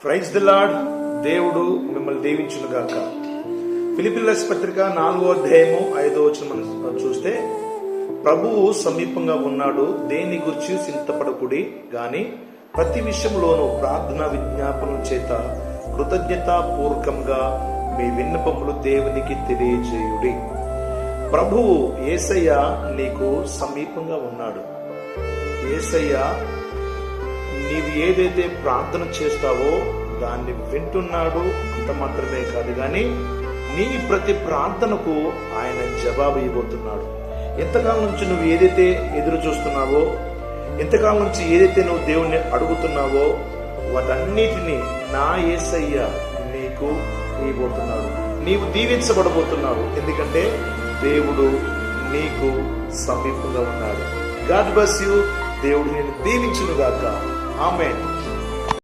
Praise the lord. దేవుడు మిమ్మల్ని దీవించును గాక. ఫిలిప్పీయుల పత్రిక 4వ అధ్యాయము 5వ వచనం మనం చూస్తే, ప్రభువు సమీపంగా ఉన్నాడు, దేని గురించి చింతపడకుడి గాని ప్రతి విషయంలోనూ ప్రార్థన విజ్ఞాపనం చేత కృతజ్ఞతాపూర్వకంగా మీ విన్నపములు దేవునికి తెలియజేయుడి. ప్రభువు యేసయ్య నీకు సమీపంగా ఉన్నాడు. యేసయ్య నీవు ఏదైతే ప్రార్థన చేస్తావో దాన్ని వింటున్నాడు. అంత మాత్రమే కాదు కానీ నీ ప్రతి ప్రార్థనకు ఆయన జవాబు ఇవ్వబోతున్నాడు. ఎంతకాలం నుంచి నువ్వు ఏదైతే ఎదురు చూస్తున్నావో, ఎంతకాలం నుంచి ఏదైతే నువ్వు దేవుణ్ణి అడుగుతున్నావో వాటన్నిటినీ నా యేసయ్య నీకు ఇవ్వబోతున్నాడు. నీవు దీవించబడబోతున్నావు. ఎందుకంటే దేవుడు నీకు సమీపంగా ఉన్నాడు. God bless you. దేవుడు నేను దీవించును గాక. ఆమేన్.